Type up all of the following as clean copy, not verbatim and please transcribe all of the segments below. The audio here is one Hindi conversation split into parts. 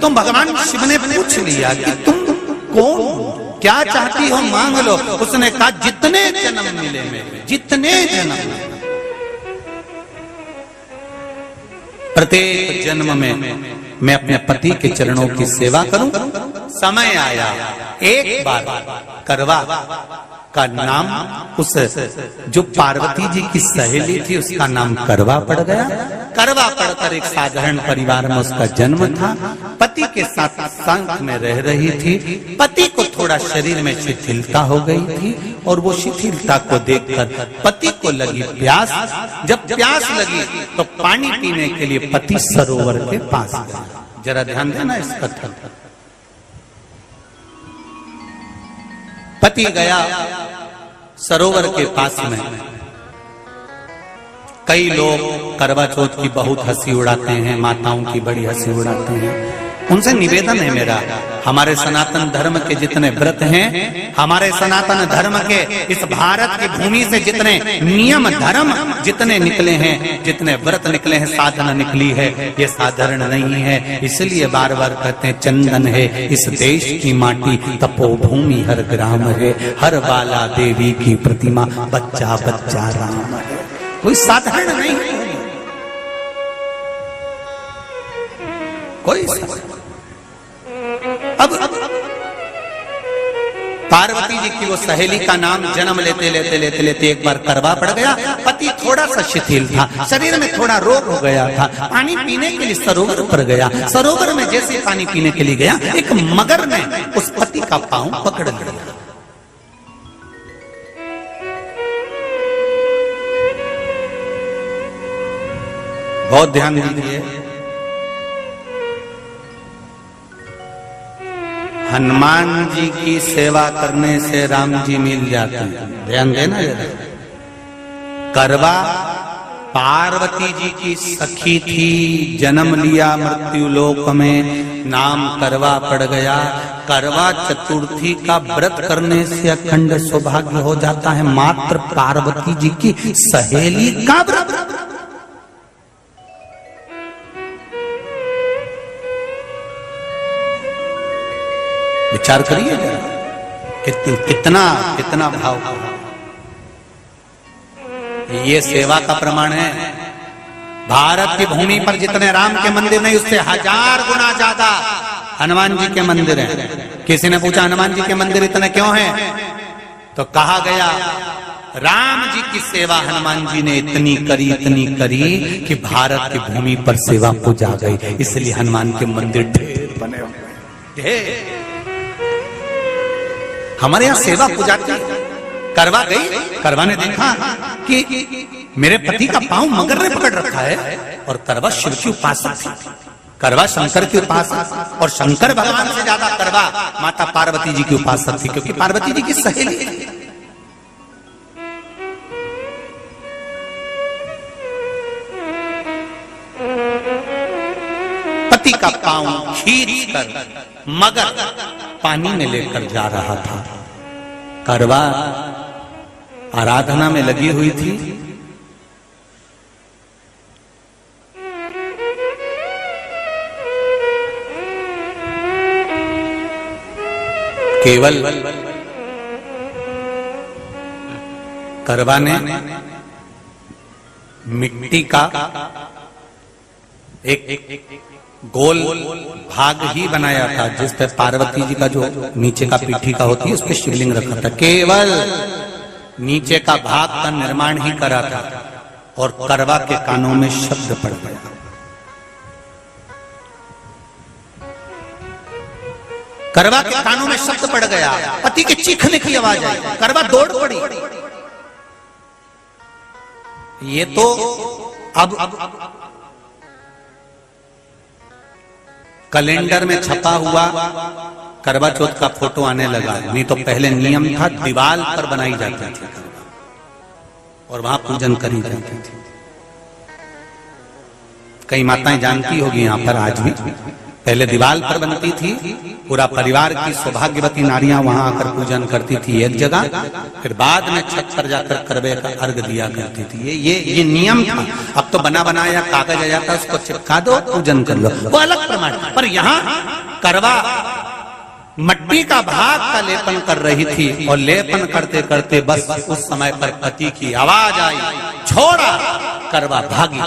तो भगवान शिव ने पूछ लिया कि तुम कौन, क्या चाहती हो मांग लो। उसने कहा जितने जन्म मिले मेरे, जितने जन्म, प्रत्येक जन्म में मैं अपने पति के चरणों की सेवा करूं। समय आया, एक बार करवा का नाम, उस जो पार्वती जी की सहेली थी उसका नाम करवा पड़ गया। करवा पड़कर एक साधारण परिवार में उसका जन्म था। पति के साथ संग में रह रही थी। पति को थोड़ा शरीर में शिथिलता हो गई थी और वो शिथिलता को देखकर पति को लगी प्यास। जब प्यास लगी तो पानी पीने के लिए पति सरोवर के पास गया। जरा ध्यान देना इस कथा। पति गया सरोवर के पास में। कई लोग करवा चौथ की बहुत हंसी उड़ाते हैं, माताओं की बड़ी हंसी उड़ाते हैं। उनसे निवेदन है मेरा, हमारे सनातन धर्म के जितने व्रत हैं, हमारे सनातन धर्म के इस भारत की भूमि से जितने नियम धर्म जितने निकले हैं, जितने व्रत निकले हैं, साधना निकली है, ये साधारण नहीं है। इसलिए बार बार कहते हैं चंदन है इस देश की माटी, तपोभूमि हर ग्राम है, हर बाला देवी की प्रतिमा, बच्चा बच्चा राम है। कोई साधारण नहीं है, कोई अब पार्वती जी की वो सहेली का नाम जन्म लेते लेते लेते लेते एक बार करवा पड़ गया। पति थोड़ा सा शिथिल था, शरीर में थोड़ा रोग हो गया था। पानी पीने के लिए सरोवर पर गया। सरोवर में जैसे पानी पीने के लिए गया, एक मगर ने उस पति का पांव पकड़ लिया। बहुत ध्यान दीजिए, हनुमान जी की सेवा करने से राम जी मिल जाते हैं। ध्यान देना जरा। करवा पार्वती जी की सखी थी, जन्म लिया मृत्यु लोक में, नाम करवा पड़ गया। करवा चतुर्थी का व्रत करने से अखंड सौभाग्य हो जाता है। मात्र पार्वती जी की सहेली का व्रत। विचार करिए कितना कितना भाव। ये सेवा का प्रमाण है। भारत की भूमि पर जितने राम के मंदिर नहीं, उससे 1000 गुना ज्यादा हनुमान जी के मंदिर हैं। किसी ने पूछा हनुमान जी के मंदिर इतने क्यों हैं, तो कहा गया राम जी की सेवा हनुमान जी ने इतनी करी कि भारत की भूमि पर सेवा पूजा गई। इसलिए हनुमान के मंदिर ढेर बने हुए, ढेर। हमारे यहाँ सेवा पूजा की। करवा गई, करवा ने देखा कि मेरे पति का पांव मगर ने पकड़ रखा है, और करवा शिव की उपासक थी। करवा शंकर की उपासक, और शंकर भगवान से ज्यादा करवा माता पार्वती जी की उपासक थी, क्योंकि पार्वती जी की सहेली थी। पति का पांव खींच कर मगर पानी में लेकर जा रहा था। करवा आराधना में लगी हुई थी। केवल करवा ने मिट्टी का एक गोल भाग ही बनाया था, जिस पे पार्वती जी का जो नीचे का पीठी का होती है उस पे शिवलिंग रखा था। केवल नीचे का भाग का निर्माण ही करा था, और करवा के कानों में शब्द पड़ गया। करवा के कानों में शब्द पड़ गया, पति के चीखने की आवाज आई। करवा दौड़ पड़ी। ये तो अब कैलेंडर में छपा हुआ करवा चौथ का फोटो आने लगा, नहीं तो पहले नियम था दीवार पर बनाई जाती थी और वहां पूजन करी जाती थी। कई माताएं जानती होगी यहाँ पर आज भी पहले दीवार पर बनती थी, पूरा परिवार की सौभाग्यवती नारियां वहां आकर पूजन करती थी एक जगह, फिर बाद में छत पर जाकर करवे का अर्घ दिया करती थी। ये नियम था। अब तो बना बनाया कागज आ जाता, उसको चिपका दो, पूजन कर लो, वो अलग प्रमाण। पर यहाँ करवा मट्टी का भाग का लेपन कर रही थी, और लेपन करते करते बस उस समय पर पति की आवाज आई, छोड़ा, करवा भागी।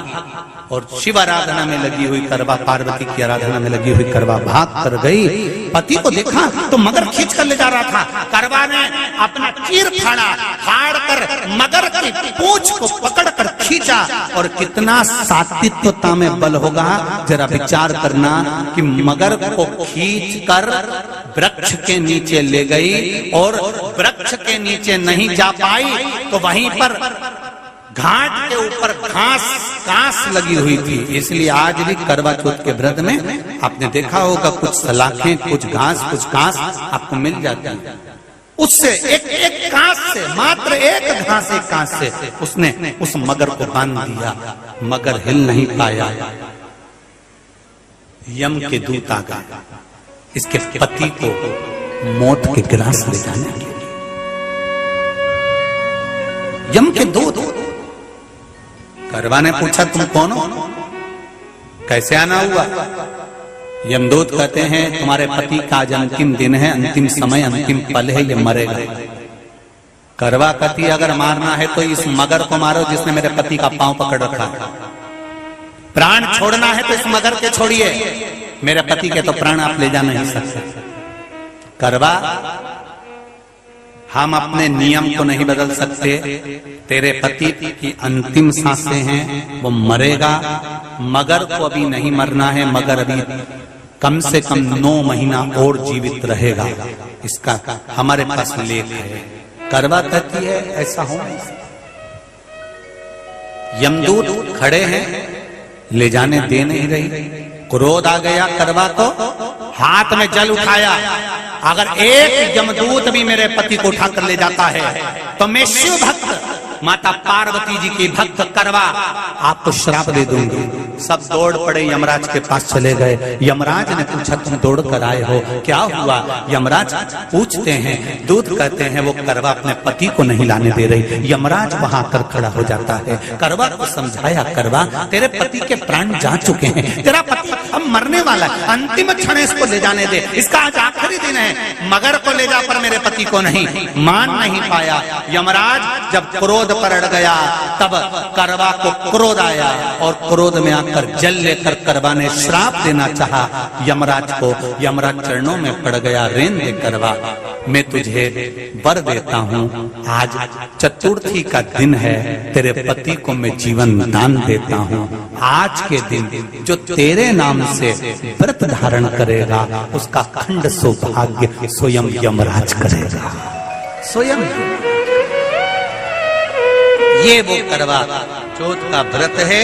और शिव आराधना में लगी हुई करवा, पार्वती की आराधना में लगी हुई करवा भाग कर गई। पति को देखा तो मगर खींच कर ले जा रहा था। करवा ने अपना चीर फाड़ कर मगर की पूंछ को पकड़ कर खींचा, और कितना सात्विकता में बल होगा, जरा विचार करना कि मगर को खींच कर वृक्ष के नीचे ले गई, और वृक्ष के नीचे नहीं जा पाई तो वहीं पर घाट के ऊपर घास लगी हुई थी। इसलिए आज भी करवा चौथ के व्रत में आपने देखा होगा कुछ सलाखें, कुछ घास आपको मिल जाती है। उससे एक घास से, मात्र एक घास, एक घास से उसने उस मगर को बांध दिया। मगर हिल नहीं पाया। यम के दूत आ गए इसके पति को मौत के ग्रास ले जाने के लिए। यम के दूत। करवा ने पूछा तुम कौन हो, कैसे आना हुआ? यमदूत कहते हैं तुम्हारे पति का आज अंतिम दिन है, अंतिम समय, अंतिम पल है, ये मरेगा। करवा कहती अगर मारना है तो इस मगर को मारो जिसने मेरे पति का पांव पकड़ रखा है। प्राण छोड़ना है तो इस मगर के छोड़िए, मेरे पति के तो प्राण आप ले जा नहीं सकते। करवा हम अपने नियम को नहीं बदल सकते। तेरे पति की अंतिम सांसें हैं, वो मरेगा। मगर को अभी नहीं मरना है, मगर अभी कम से कम 9 महीना और जीवित रहेगा। इसका हमारे पास लेख है। करवा कहती है ऐसा हो। यमदूत खड़े हैं, ले जाने दे नहीं रही। क्रोध आ गया करवा को, हाथ में जल उठाया। अगर एक यमदूत भी मेरे पति को उठाकर ले जाता है तो मैं शिव भक्त माता पार्वती जी की भक्त करवा आपको श्राप दे दूंगी। सब दौड़ पड़े, यमराज के पास चले गए। यमराज ने पूछा तुम दौड़ कर आए हो, क्या हुआ? यमराज पूछते हैं, दूत कहते हैं वो करवा अपने पति को नहीं लाने दे रही। यमराज वहां कर खड़ा हो जाता है। करवा को समझाया, करवा तेरे पति के प्राण जा चुके हैं, तेरा पति अब मरने वाला है, अंतिम क्षण इसको ले जाने दे, इसका आज आखिरी दिन है। मगर को ले जा पर मेरे पति को नहीं। मान नहीं पाया। यमराज जब क्रोध पर अड़ गया तब करवा को क्रोध आया, और क्रोध में आकर जल लेकर करवा ने श्राप देना चाहा यमराज को। यमराज चरणों में पड़ गया, रेन दे करवा, मैं तुझे वर देता हूँ, आज चतुर्थी का दिन है, तेरे पति को मैं जीवन दान देता हूँ। आज के दिन जो तेरे नाम से व्रत धारण करेगा उसका खंड सौभाग्य स्वयं यमराज करेगा। स्वयं ये वो करवा चौथ का व्रत है।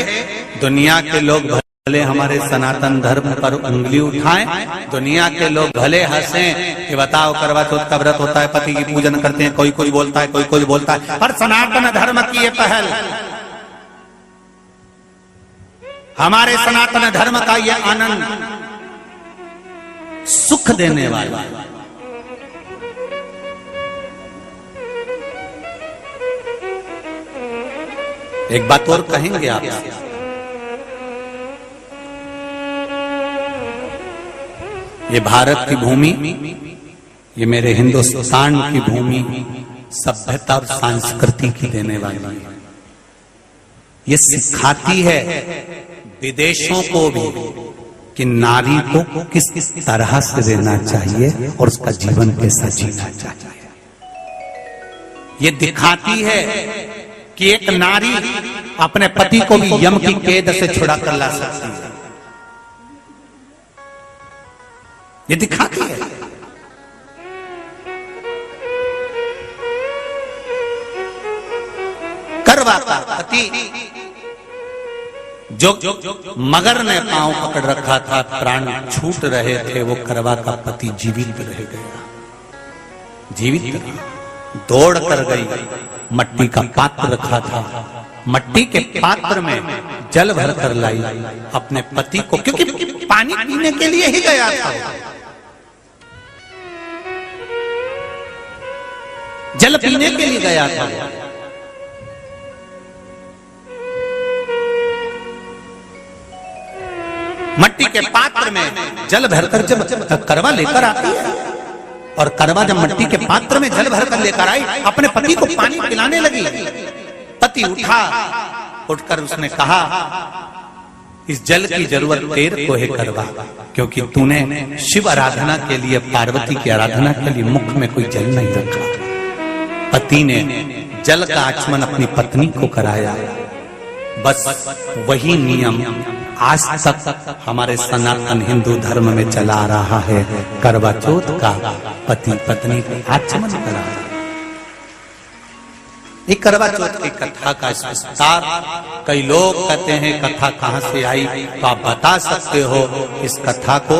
दुनिया के लोग भले हमारे सनातन धर्म पर उंगली उठाएं, दुनिया के लोग भले हंसें कि बताओ करवा चौथ का व्रत होता है, पति की पूजन करते हैं, कोई कोई बोलता है, कोई कोई बोलता है, पर सनातन धर्म की ये पहल, हमारे सनातन धर्म का ये आनंद सुख देने वाला। एक बात और कहेंगे आप, ये भारत की भूमि, ये मेरे हिंदुस्तान की भूमि सभ्यता और संस्कृति की देने वाली है। ये सिखाती है विदेशों को भी कि नारी को किस तरह से रहना चाहिए और उसका जीवन कैसा जीना चाहिए। ये दिखाती है कि एक नारी अपने पति को भी यम की कैद से छुड़ा कर ला सकती है। ये दिखाती है। करवा का पति जो मगर ने पांव पकड़ रखा था, प्राण छूट रहे थे, वो करवा का पति जीवित रह गया। जीवित दौड़ कर गई, मट्टी का पात्र रखा था, मट्टी के पात्र में जल भर कर लाई अपने पति को, क्योंकि पानी पीने के लिए ही गया था। जल पीने के लिए गया था। मट्टी के पात्र में जल भरकर जब करवा लेकर आती है, और करवा जब मट्टी के पात्र में जल भरकर लेकर आई, अपने पति को पानी पिलाने लगी। पति उठा, उठकर उसने कहा, इस जल की जरूरत तेरे को है करवा, क्योंकि तूने शिव आराधना के लिए, पार्वती की आराधना के लिए मुख में कोई जल नहीं रखा। पति ने जल का आचमन अपनी पत्नी को कराया। बस वही नियम आज तक हमारे सनातन हिंदू धर्म में चला आ रहा है। करवा चौथ का पति पत्नी को आचमन करा। एक करवा चौथ की कथा का विस्तार, कई लोग कहते हैं कथा कहां से आई, तो आप बता सकते हो इस कथा को।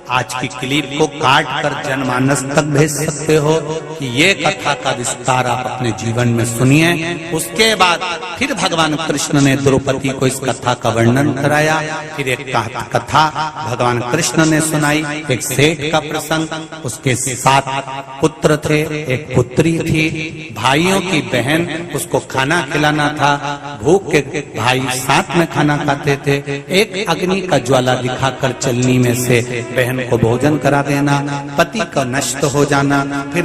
आज की क्लिप को काट कर जनमानस तक भेज सकते हो कि ये कथा का विस्तार आप अपने जीवन में सुनिए। उसके बाद फिर भगवान कृष्ण ने द्रौपदी को इस कथा का वर्णन कराया। फिर एक कथा भगवान कृष्ण ने सुनाई, एक सेठ का प्रसंग। उसके 7 पुत्र थे, एक पुत्री थी। भाइयों की बहन, उसको खाना खिलाना था। भूख के भाई साथ में खाना खाते थे। एक अग्नि का ज्वाला दिखाकर चलनी में से बहन को भोजन करा देना, पति का नष्ट हो जाना, फिर